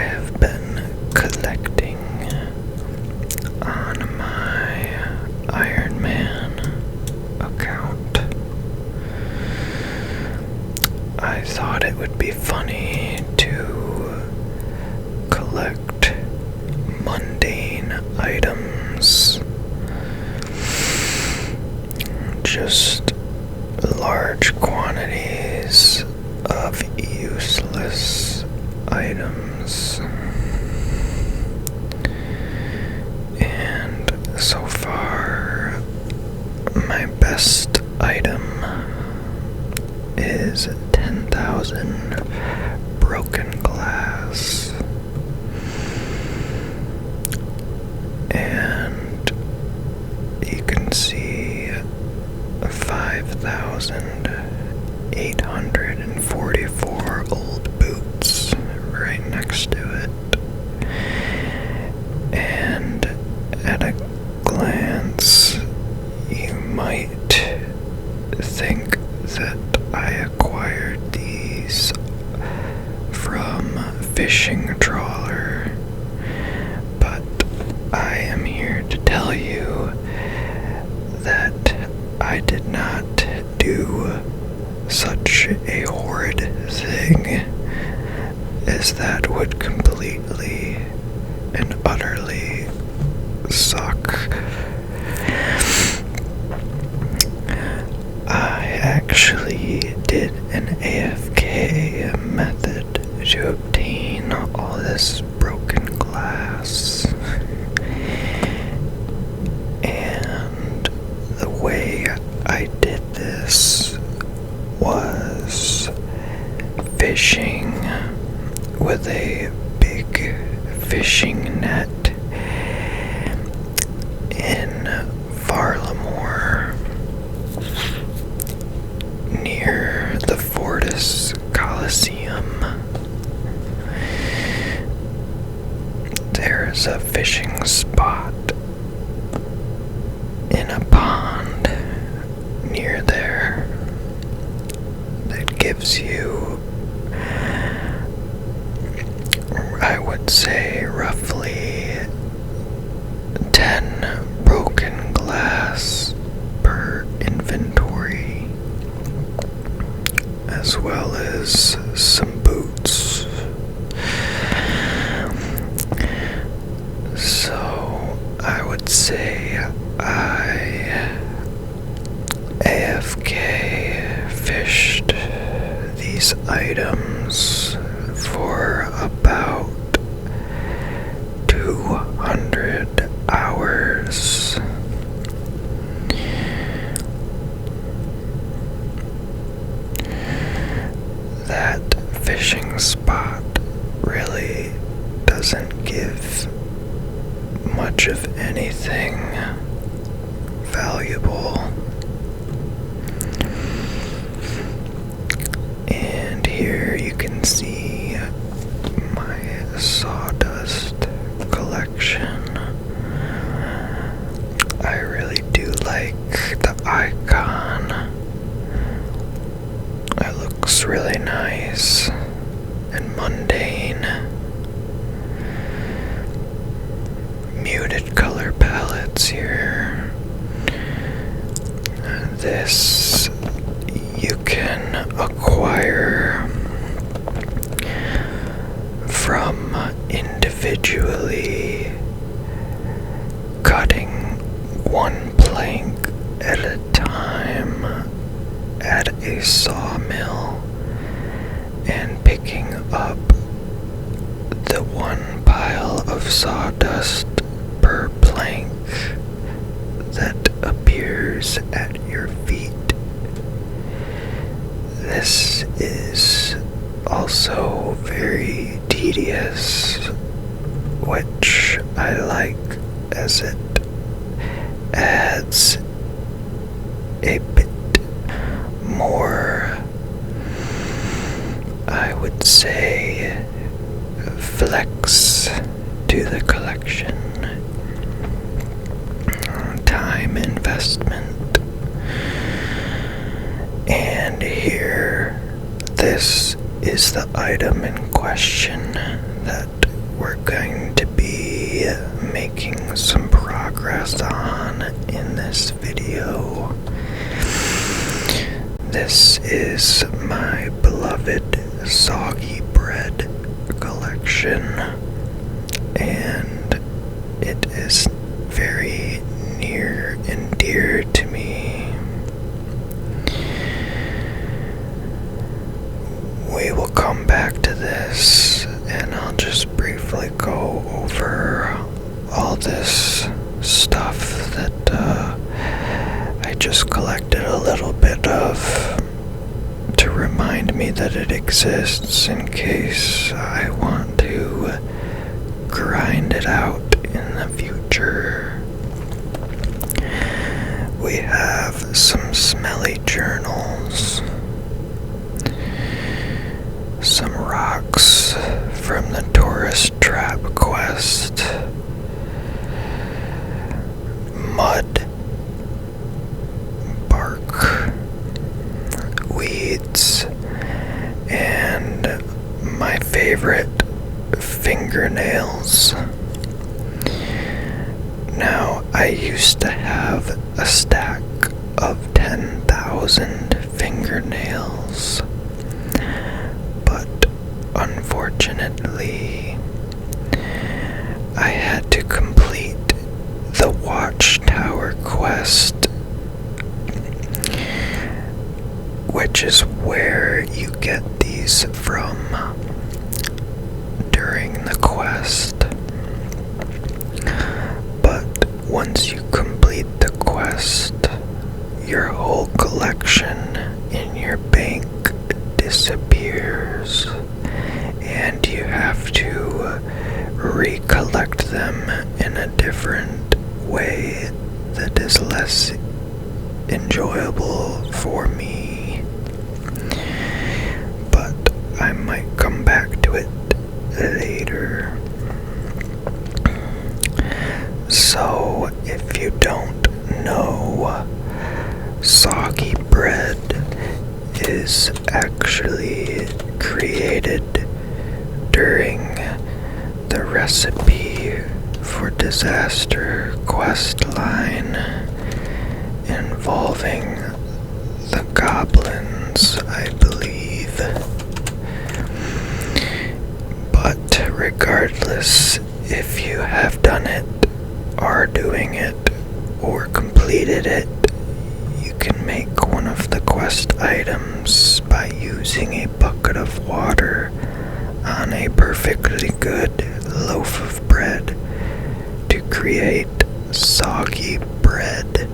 have been collecting on my Iron Man account. I thought it would be funny to collect mundane items, just large quantities of useless items. And so far, my best item is 10,000 broken glass. And you can see 5,844 old boots right next to it. And at a glance, you might think that I acquired these from a fishing trawler, but I am here to tell you that I did not do such a horrid thing as that would completely and utterly suck. I actually did an AFK method to obtain all this broken glass. And the way I did this was fishing with a big fishing net in Varlamore near the Fortis Coliseum. There's a fishing spot in a pond near there that gives you, I would say, roughly 10 broken glass per inventory, as well as some boots. So I would say I AFK fished these items for about 200 hours. That fishing spot really doesn't give much of anything valuable. And here you can see my sawdust collection. I really do like the icon. It looks really nice and mundane. Muted color palettes here. This you can acquire from individually cutting one plank at a time at a sawmill and picking up the one pile of sawdust per plank that appears at your feet. This is also very tedious, which I like as it adds a bit more, I would say, flex to the collection. Time investment. And here, this is the item in question that question, and it is very near and dear to me. We will come back to this, and I'll just briefly go over all this stuff that I just collected a little bit of to remind me that it exists in case I want to grind it out in the future. We have some smelly journals, some rocks from the tourist trap quest, mud, bark, weeds, and my favorite, fingernails. Now, I used to have a stack of 10,000 fingernails, but unfortunately, I had to complete the Watchtower quest, which is where you get these from during the quest. But once you complete the quest, your whole collection in your bank disappears, and you have to recollect them in a different way that is less enjoyable for me. But I might come back to it later. So, if you don't know, soggy bread is actually created during the Recipe for Disaster quest line involving the goblins, I believe. But regardless, if you have done it, are doing it, or completed it, you can make one of the quest items by using a bucket of water on a perfectly good loaf of bread to create soggy bread.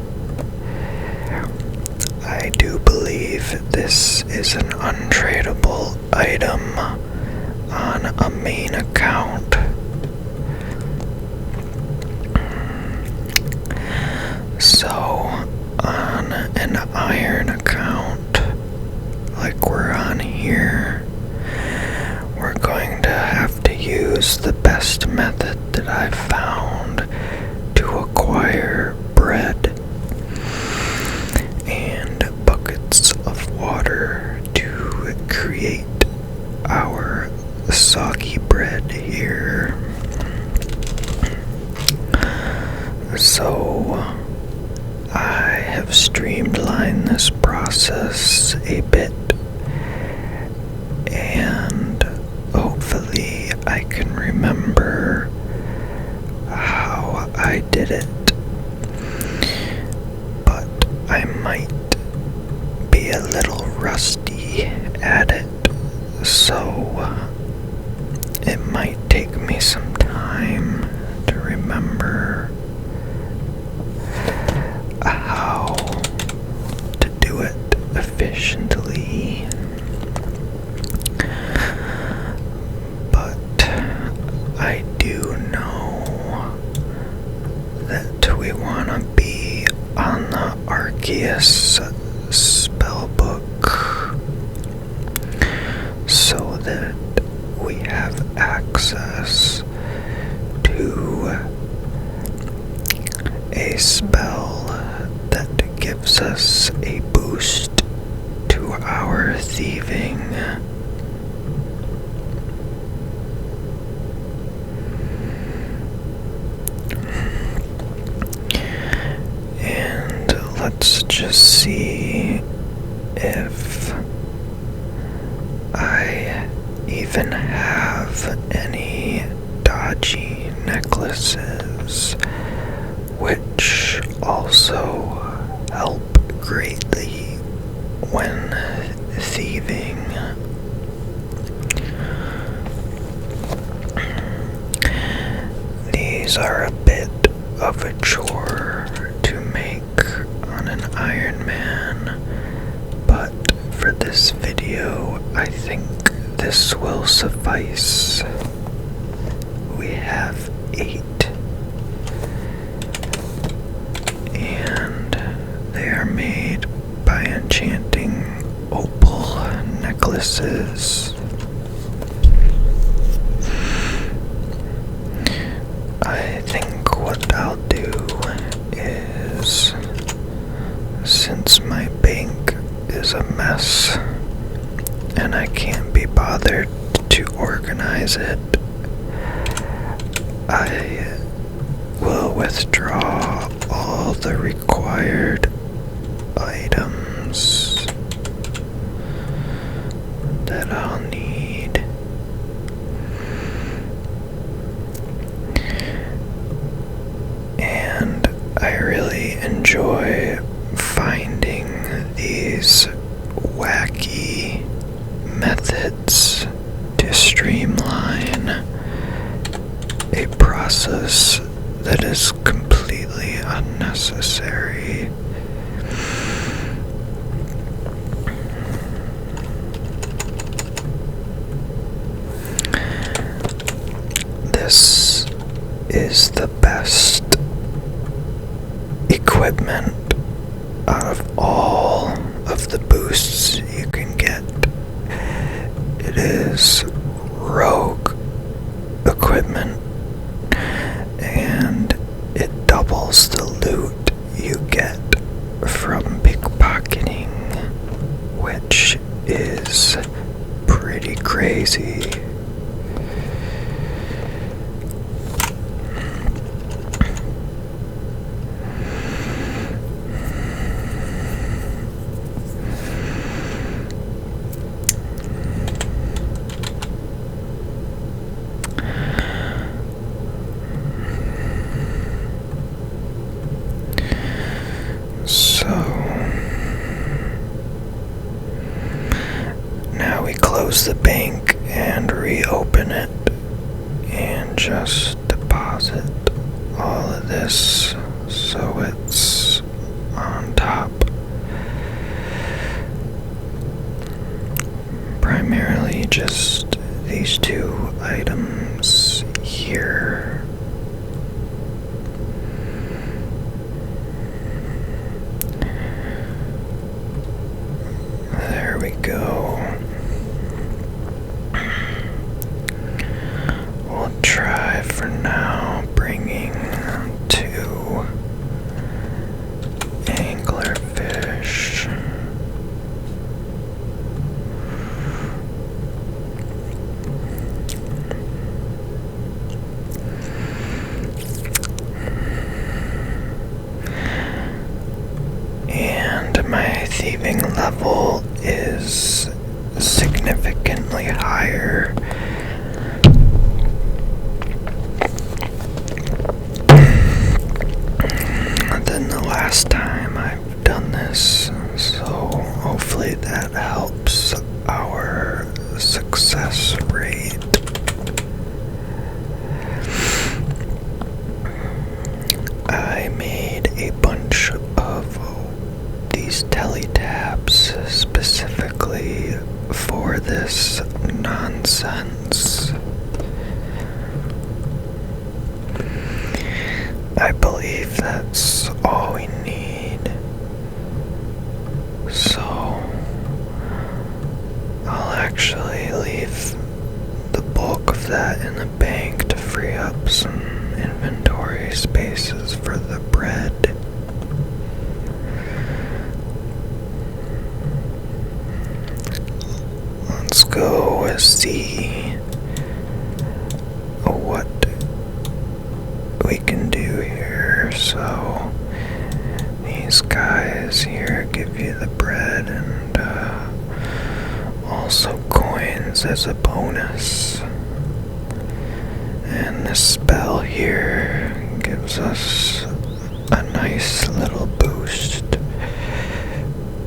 I do believe this is an untradeable item on a main account. So, on an iron account, like we're on here, we're going to have to use the best method that I've found to acquire bread and buckets of water to create our soggy bread here. So, I have streamlined this process a bit, and hopefully I can remember how I did it, but I might be a little rusty at it, so it might take me some time to remember how to do it efficiently. But I do know that we want to be on the Arceus spellbook so that we have access to a spell that gives us a boost to our thieving. And let's just see if I even have any necklaces, which also help greatly when thieving. These are a bit of a chore to make on an Iron Man, but for this video, I think this will suffice. We have 8, and they are made by enchanting opal necklaces. I think what I'll do is, since my bank is a mess and I can't be bothered to organize it, I will withdraw all the required items that I'll need. And I really enjoy finding these wacky methods to streamline a process that is completely unnecessary. This is the best equipment out of all of the boosts you can get. It is rogue equipment, and it doubles the loot you get from pickpocketing, which is pretty crazy. So now we close the bank and reopen it and just deposit all of this so it's on top. Primarily just these 2 items here. There we go. We'll try for now bringing 2 anglerfish. And my thieving level is significantly higher than the last time I've done this, so hopefully that helps our success rate. I made a bunch of these teletabs specifically for this nonsense. I believe that's all we need. So I'll actually leave the bulk of that in the bank to free up some inventory spaces for the bread. Let's go see what we can do here. So these guys here give you the bread and also coins as a bonus. And spell here gives us a nice little boost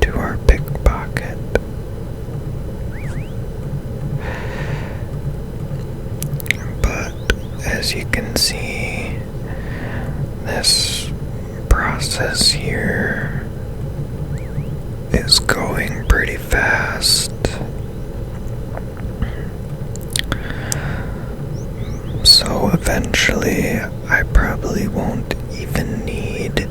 to our pickpocket. But as you can see, this process here is going pretty fast. So eventually I probably won't even need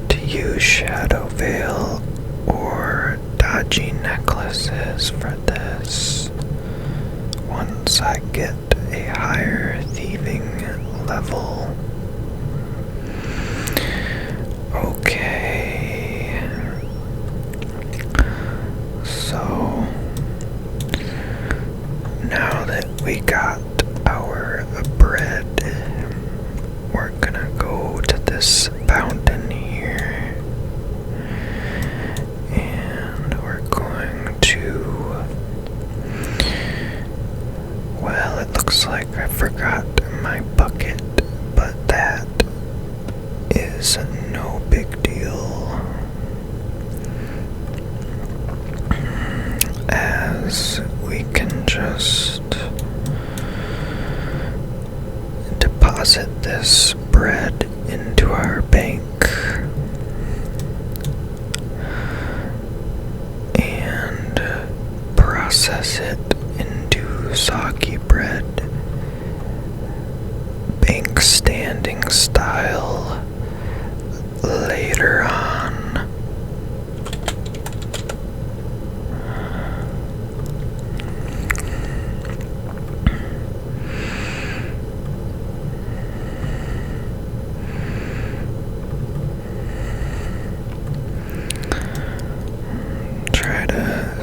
to use Shadow Veil or dodgy necklaces for this once I get a higher thieving level. Okay, so now that we got our bread, we're gonna go to this fountain here, and we're going to, well, it looks like I forgot my bucket, but that is no big deal, as we can just deposit this bread into our bank and process it into soggy bread, bank standing style, later on.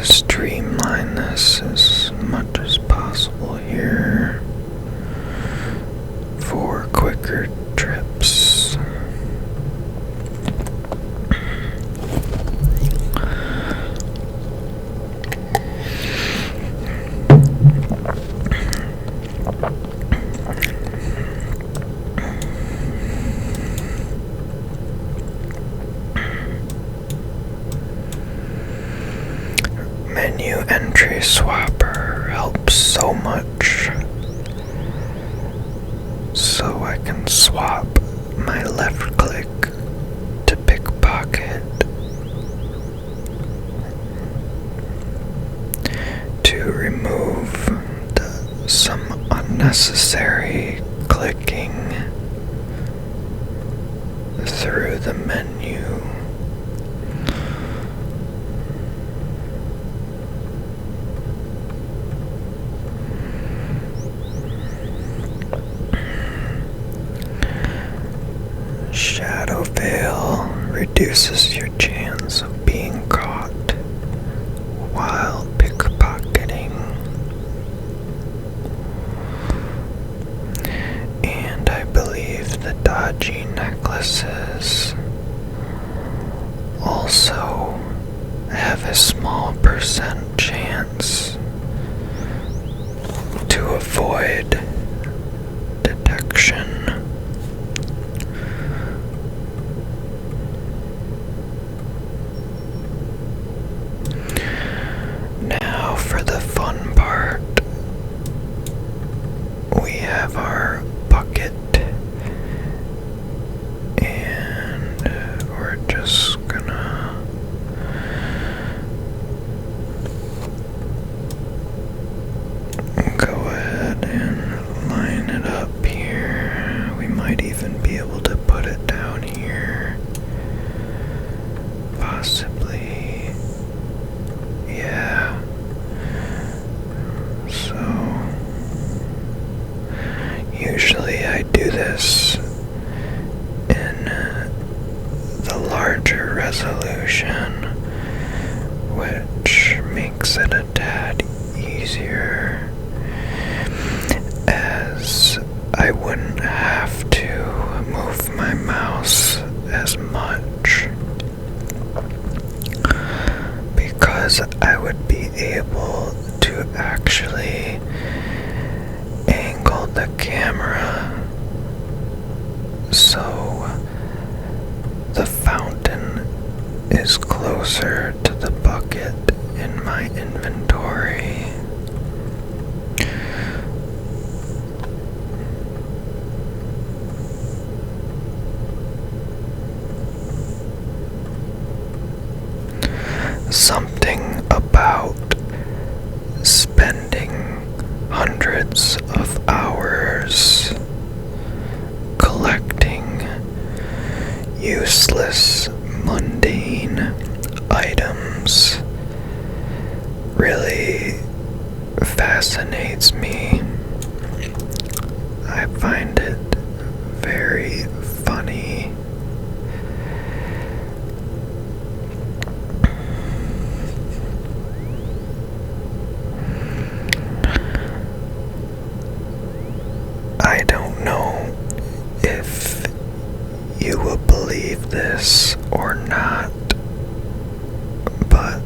Streamline this as much as possible here for quicker trips. Menu entry swapper helps so much. So I can swap my left click to pickpocket to remove some unnecessary clicking through the menu. Shadow Veil reduces your chance of being caught while pickpocketing, and I believe the dodgy necklaces also have a small % chance to avoid detection. Now for the fun part, we have our bucket, and we're just gonna go ahead and line it up here. We might even be able to put it down here, possibly. Yeah. So usually I do this in the larger resolution, which makes it a tad easier, as I wouldn't have to move my mouse as much, because I would be able to actually angle the camera closer to the bucket in my inventory. Something about spending hundreds of hours collecting useless, mundane items really fascinates me. I find it very funny. I don't know if you will believe this or not, but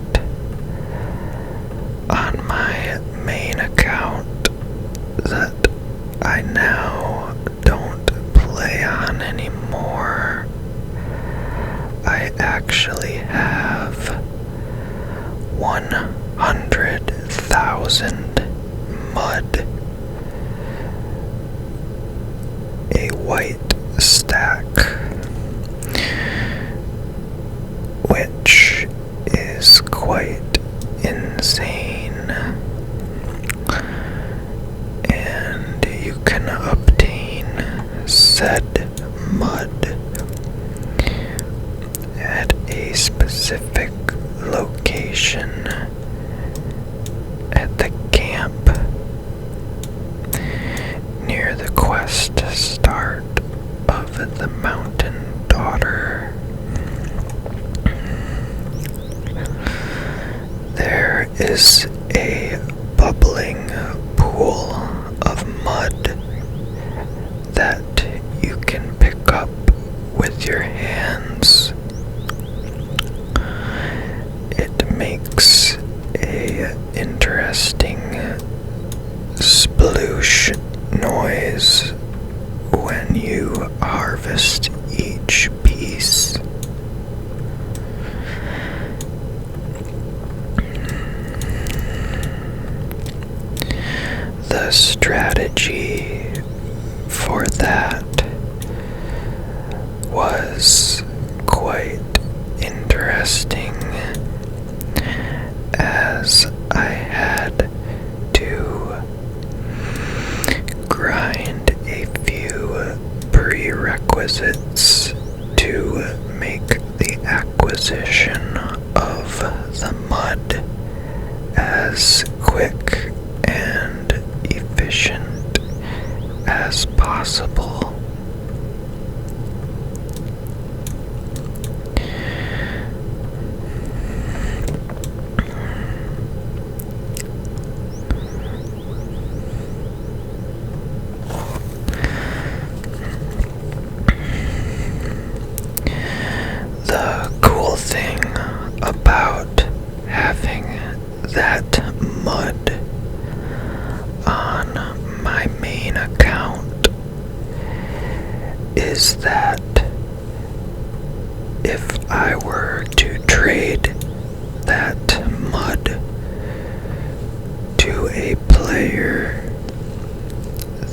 on my main account that I now don't play on anymore, I actually have 100,000 mud, a white stack, which is quite insane, and you can obtain said mud at a specific location at the camp near the quest start of the Mountain Daughter. There is a bubbling pool of mud that you can pick up with your hands. It makes a interesting sploosh noise when you harvest each piece. The strategy for that was quite interesting, as I had to grind a few prerequisites to make the acquisition of the mud as quick and efficient as possible. The cool thing about having that mud on my main account is that if I were to trade that mud to a player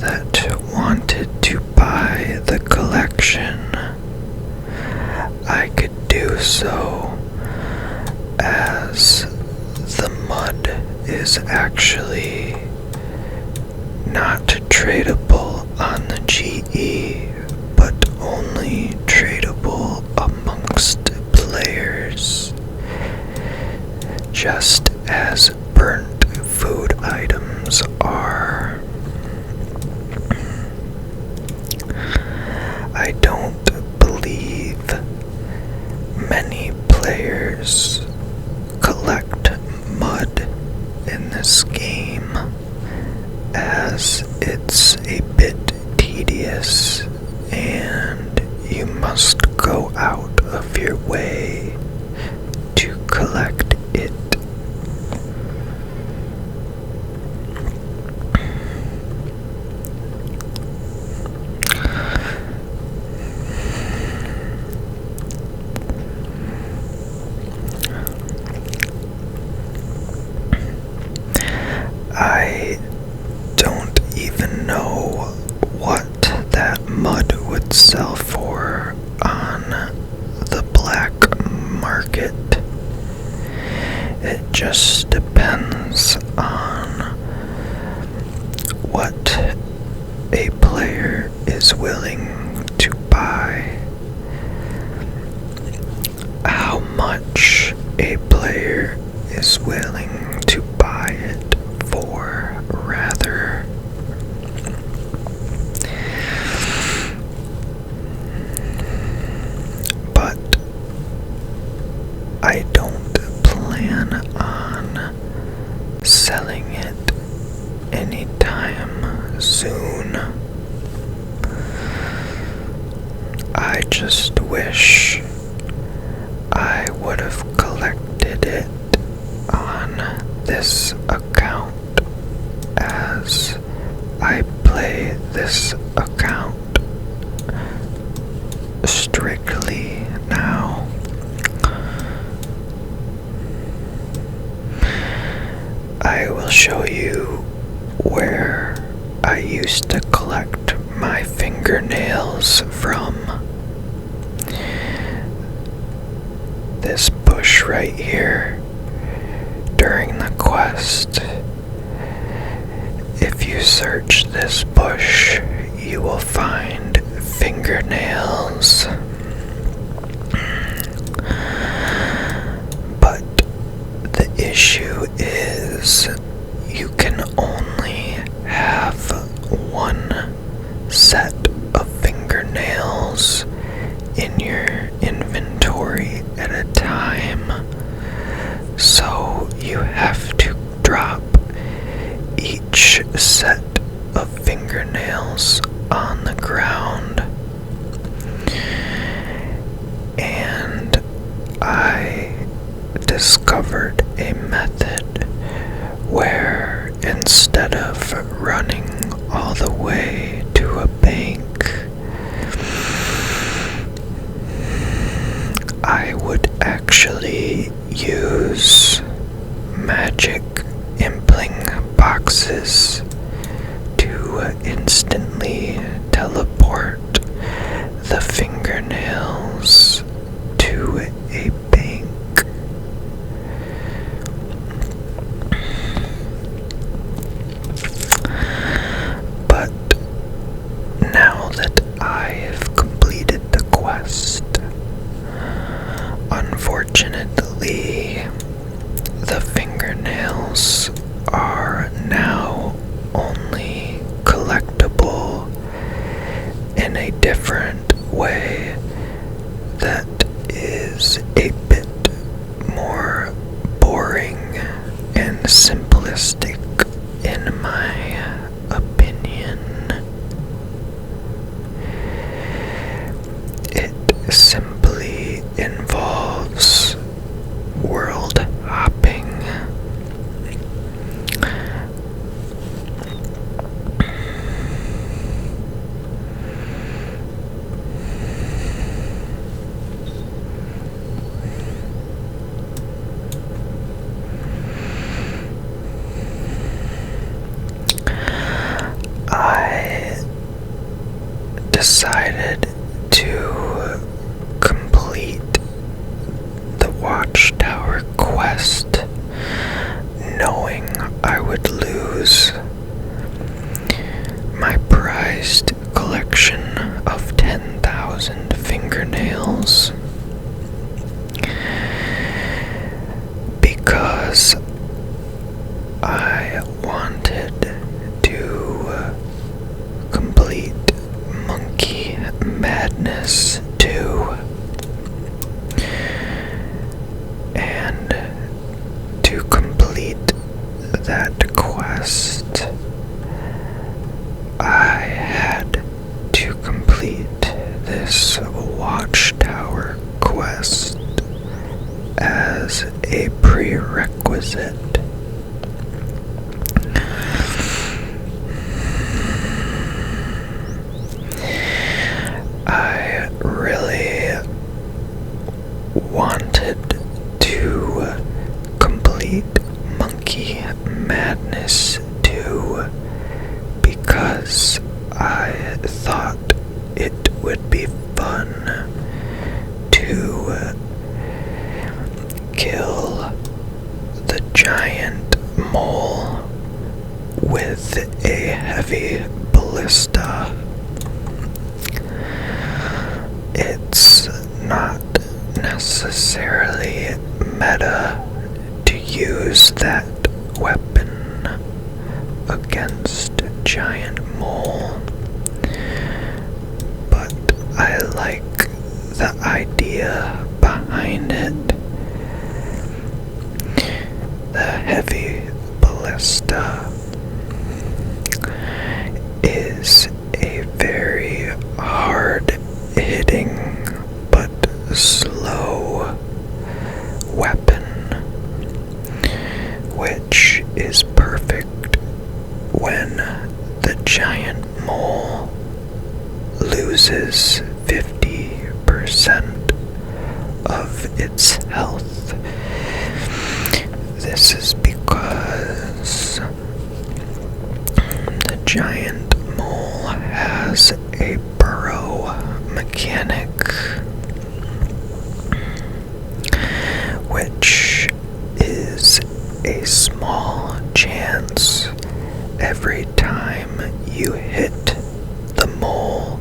that wanted to buy the collection, I could do so, as the mud is actually not tradable on the GE, but only tradable amongst players, just as burnt food items are. I don't believe many players collect mud in this game, as it's a willing to buy, how much a player is willing to buy it for, rather. But I don't plan on selling it anytime soon. I just wish I would have collected it on this account, as I play this account strictly now. I will show you where I used to collect my fingernails from. This bush right here during the quest. If you search this bush, you will find fingernails. But the issue is you can only have one set of fingernails in your inventory at a time, so you have to drop each set of fingernails on the ground. And I discovered a method where instead of running all the way to a bank, I would actually use magic impling boxes to instantly teleport the fingernails to a bank. But now that I have completed the quest, unfortunately, the fingernails are now only collectible in a different way that is a bit more boring and simplistic in my opinion. It simply involves world hopping. I decided to complete the Watchtower quest knowing I would lose my prized collection of 10,000 fingernails, because I wanted to complete Monkey Madness 2, and to complete that quest, I had to complete this Watchtower quest as a prerequisite. I really wanted to complete Monkey Madness 2 because I thought it would be fun to kill the giant mole with a heavy ballista. that weapon against giant mole, but I like the idea behind it. The heavy ballista is a very hard-hitting but slow weapon, which is perfect when the giant mole loses 50% of its health. This is because the giant mole has a burrow mechanic, which is a small chance every time you hit the mole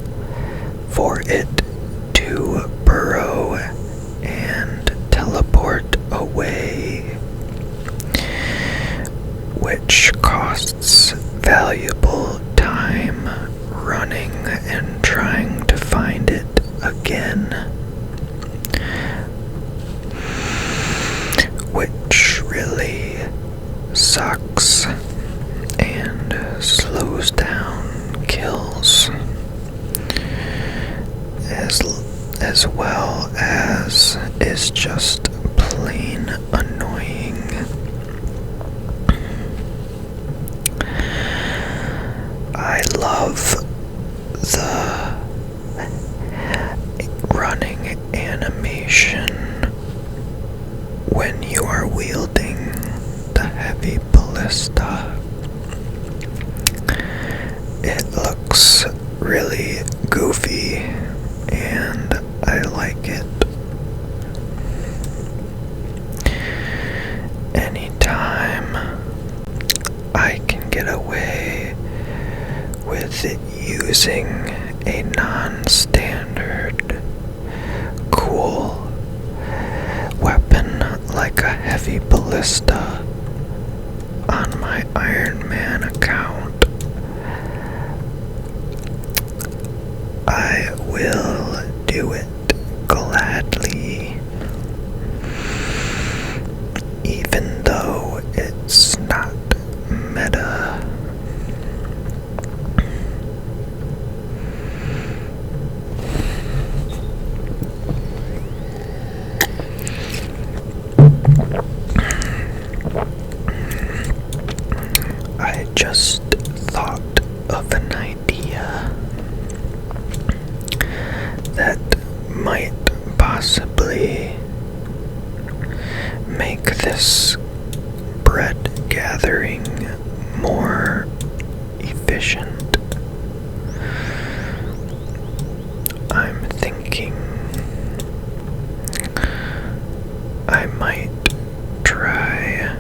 for it to burrow and teleport away, which costs valuable time running and trying to find it again, which really sucks and slows down kills, as well as is just plain annoying. I love the running animation when you are wielding the heavy ballista. It looks really goofy and I like it. Anytime I can get away with using a non-standard cool weapon like a heavy ballista on my Iron Man account, I will do it gladly, even though it's not meta. I just thought of an idea that might possibly make this bread gathering more efficient. I'm thinking I might try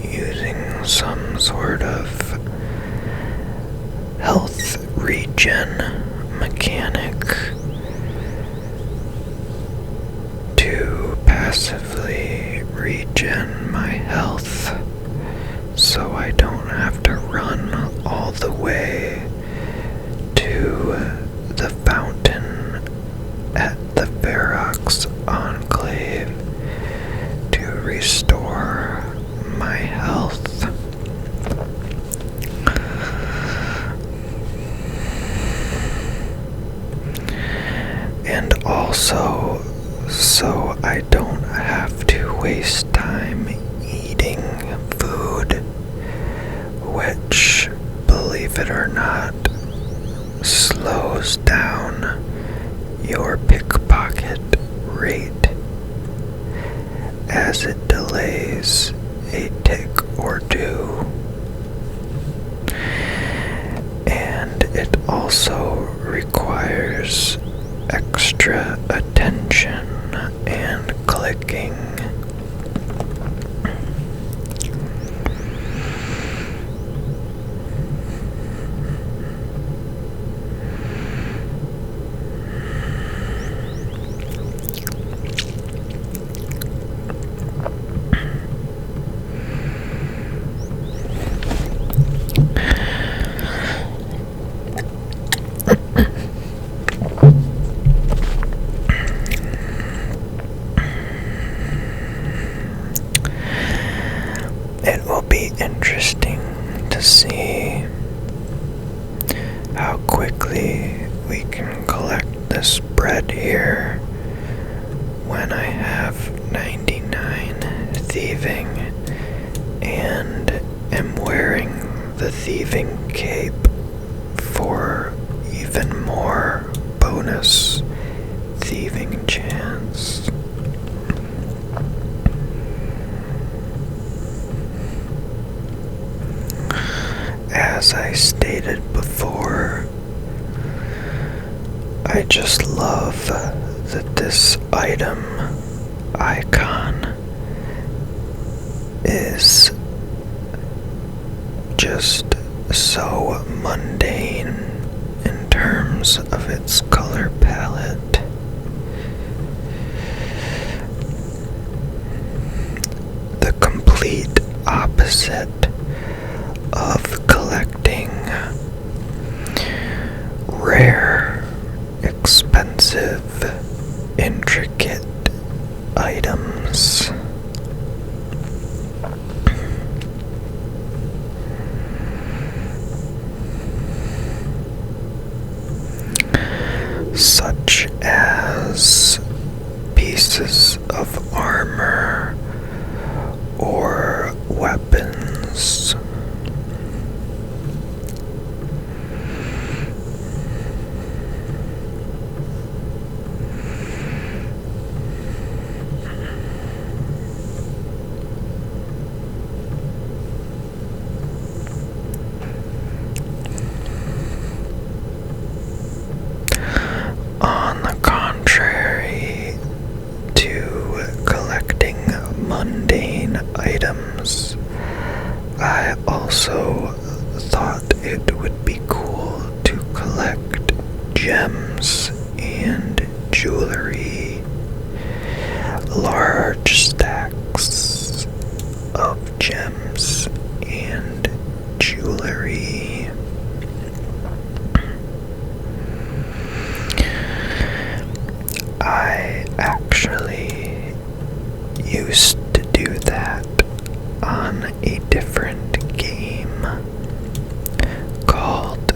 using some sort of health regen mechanic to passively regen my health, so I don't have to run all the way to the fountain at the Ferox Enclave to restore my health. And also, so I don't have to waste time eating food, which, believe it or not, slows down your pickpocket rate as it delays a tick or two. And it also requires extra attention and clicking. the thieving cape for even more bonus thieving chance. As I stated before, I just love that this item icon is just so mundane in terms of its color palette. The complete opposite of collecting rare, expensive, intricate items. Such as pieces of armor or weapons. On the contrary to collecting mundane items, I also thought it would be cool to collect gems and jewelry. Large stacks of gems and jewelry. I actually used to do that on a different game called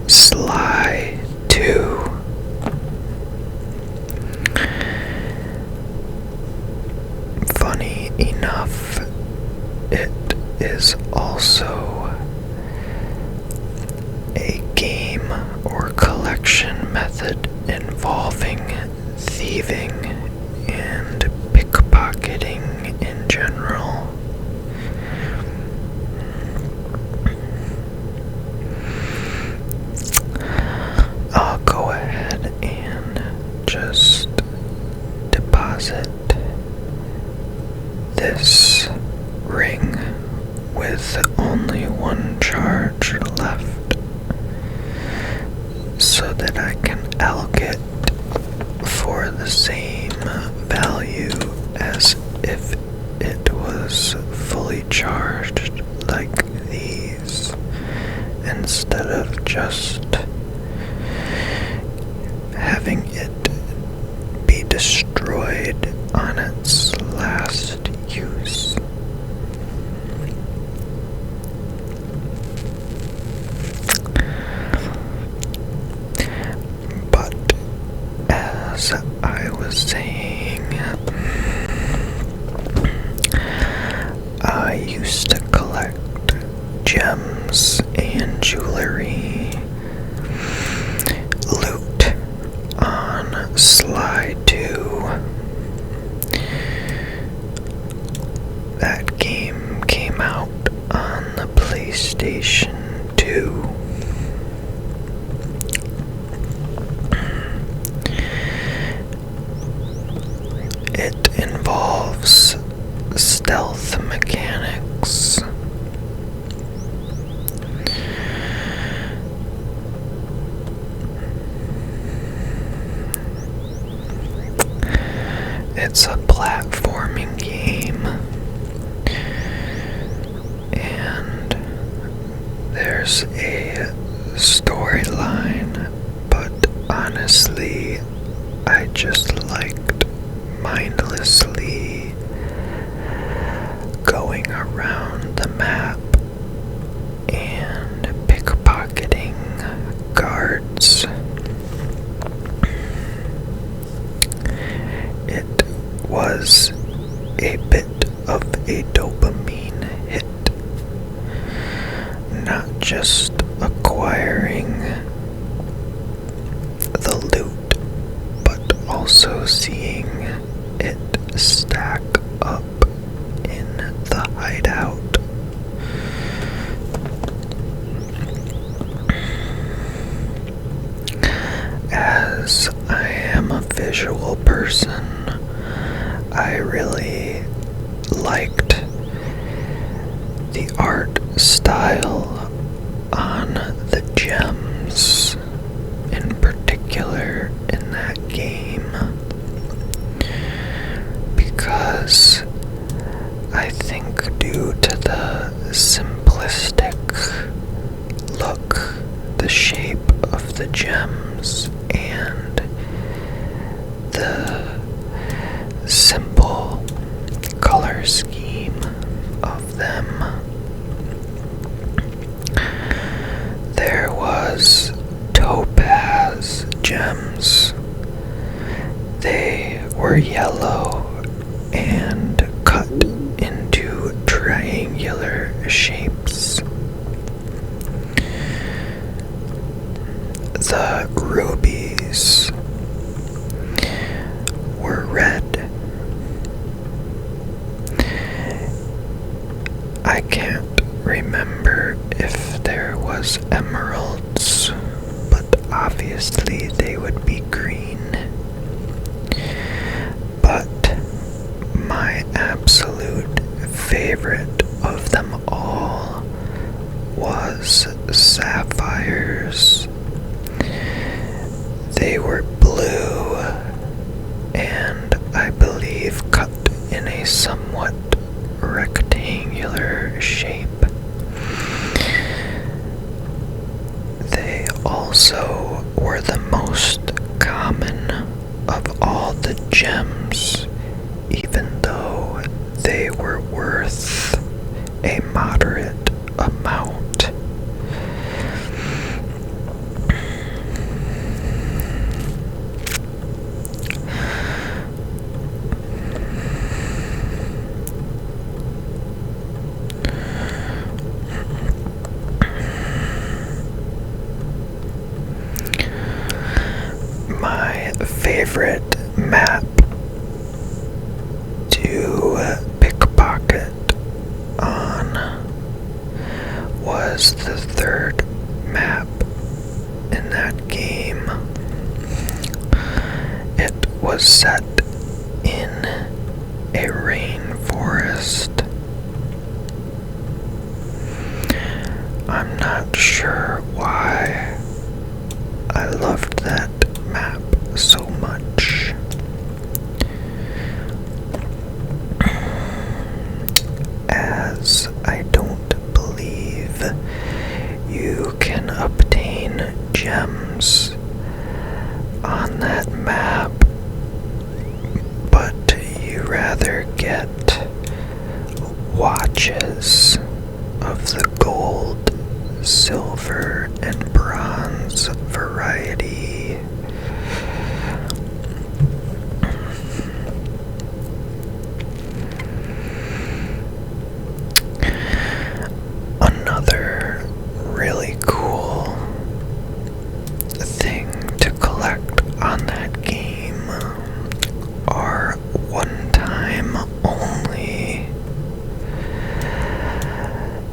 Sly 2. Funny enough, it is also a game or collection method involving thieving and pickpocketing in general. I'll go ahead and just deposit this ring with only one charge left so that I can allocate for the same value as if it was fully charged like these, instead of just having it be destroyed on its last use. But as I was saying, I used to collect gems and jewelry, loot on Sly 2. That game came out on the PlayStation 2. It involves stealth mechanics. It's a platforming game, and there's a storyline, but honestly, I just liked mindlessly going around the map and pickpocketing guards. It was a bit of a dopamine hit. not just acquiring the loot, but also seeing it stack up in the hideout. As I am a visual person, I really liked the art style on the gems, in particular in that game, because I think due to the simplistic look, the shape of the gems, and the simple color scheme of them, there was topaz gems. They were yellow and cut into triangular shapes. The rubies were red. I can't remember if there was emeralds, but obviously they would be green. But my absolute favorite of them all was sapphires. They were blue and I believe cut in a somewhat rectangular shape. They also were the most common of all the gems, even though they were worth a moderate amount. My favorite map to pickpocket on was the third map in that game. It was set in a rainforest. I'm not sure why I loved that map so much. As I don't believe you can obtain gems on that map, but you rather get watches of the gold, silver, and bronze variety. Another really cool thing to collect on that game are one-time only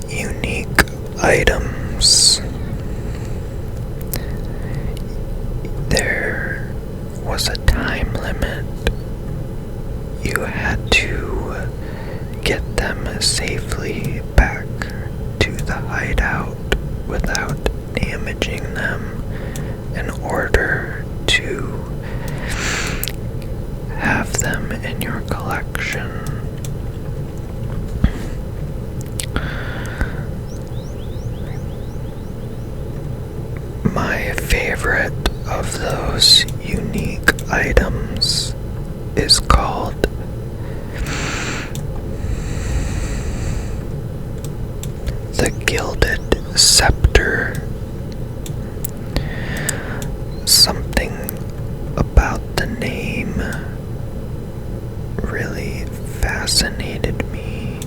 unique items. There was a time limit. You had to get them safely back to the hideout without damaging them in order to have them in your collection. My favorite of those unique items is called the Gilded Scepter. Something about the name really fascinated me.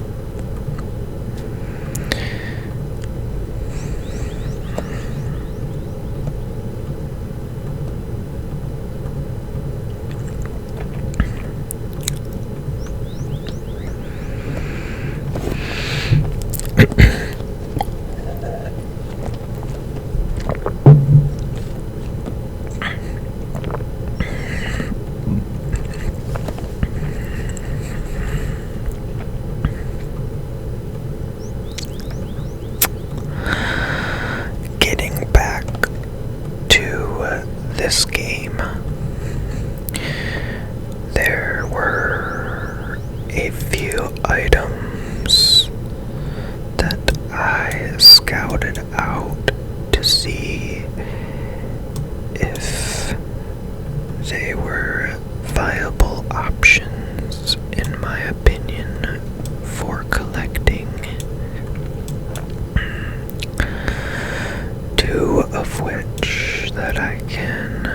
two of which that I can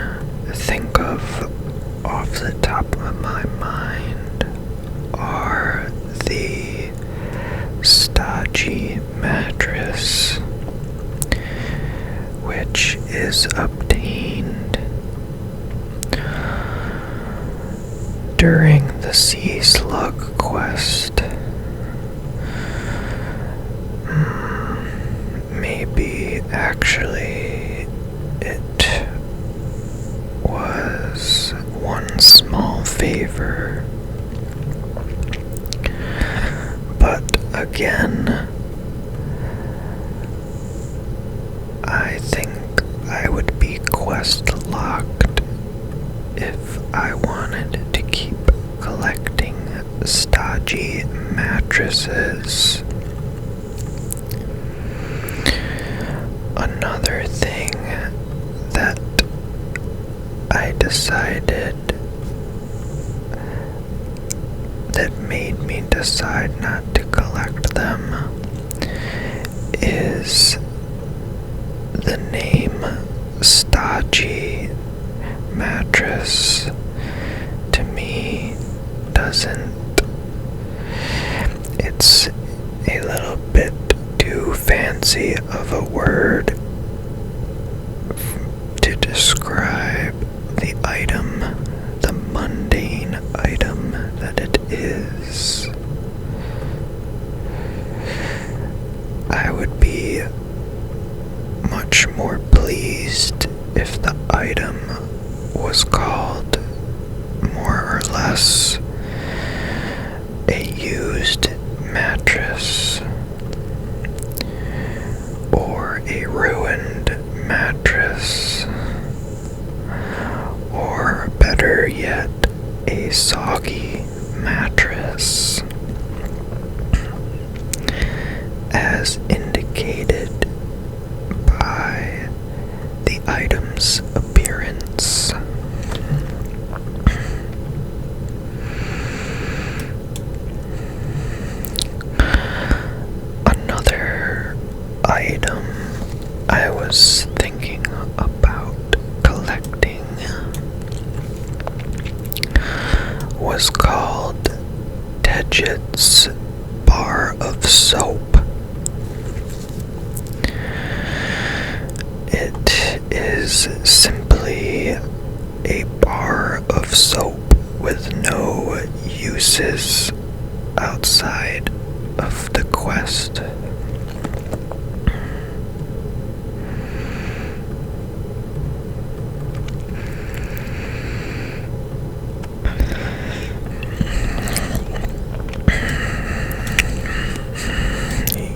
think of off the top of my mind are the Soggy mattress, which is obtained during the Sea Slug quest. Maybe actually it was one small favor, but again, I think I would be quest locked if I wanted to keep collecting stodgy mattresses. Another thing that I decided that made me decide not to collect them is the name Stodgy mattress. To me, it's a little bit too fancy of a word to describe the item, the mundane item that it is. I would be much more pleased if the item was called more or less a used mattress or a ruined mattress, or better yet, a soggy mattress, as indicated by the item's appearance. Another item I was thinking about collecting was called Tedget's Bar of Soap. It is simply a bar of soap with no uses outside of the quest.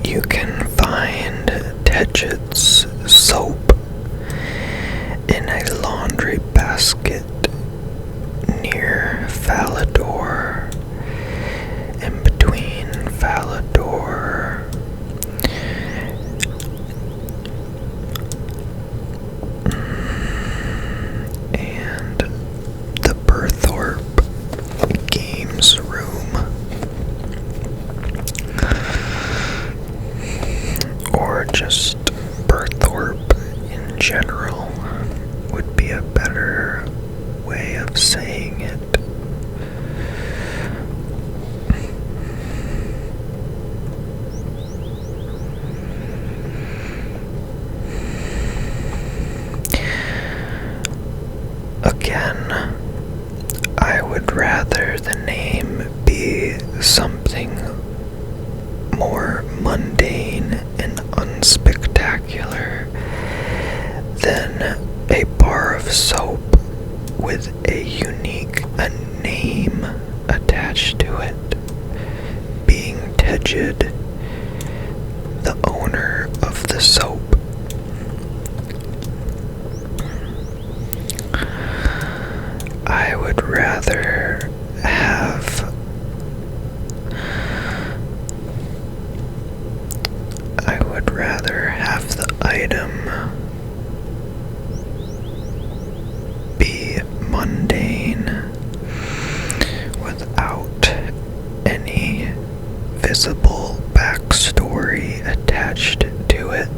You can find Tedget's soap in a laundry basket near Falador, in between Falador and the Berthorpe Games Room, or just Berthorpe in general would be a better way of saying it. Again, I would rather the name be something more mundane and unspectacular than a bar of soap with a unique name attached to it, being Tedget, the owner of the soap. I would rather have the item be mundane without any visible backstory attached to it,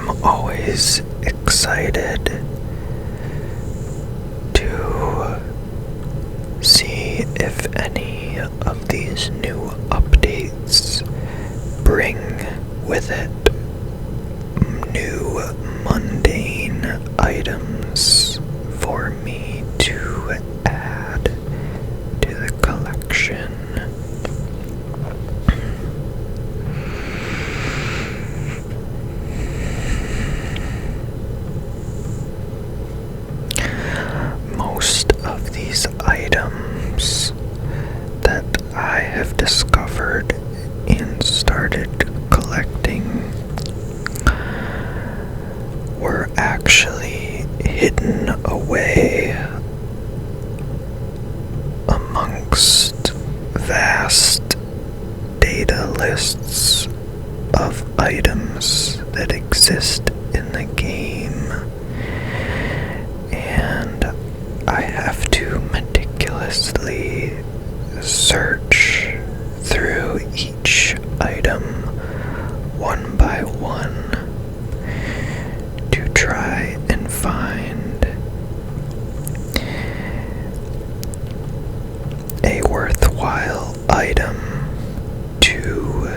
I'm always excited to see if any of these new updates bring with it new mundane items for me to add to the collection. Most of these items that I have discovered and started collecting were actually hidden away amongst vast data lists of items that exist in the game, and I have to meticulously search through each item one by one to try and find a worthwhile item to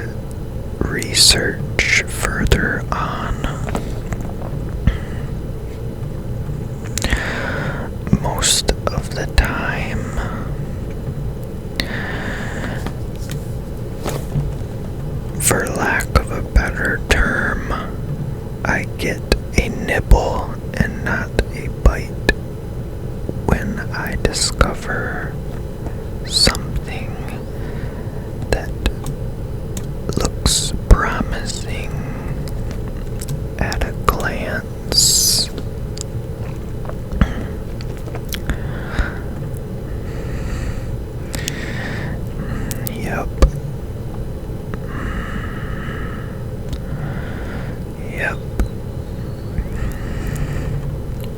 research further on. Most of the time, for lack of a better term, I get a nibble and not a bite when I discover something that looks promising at a glance. Yep.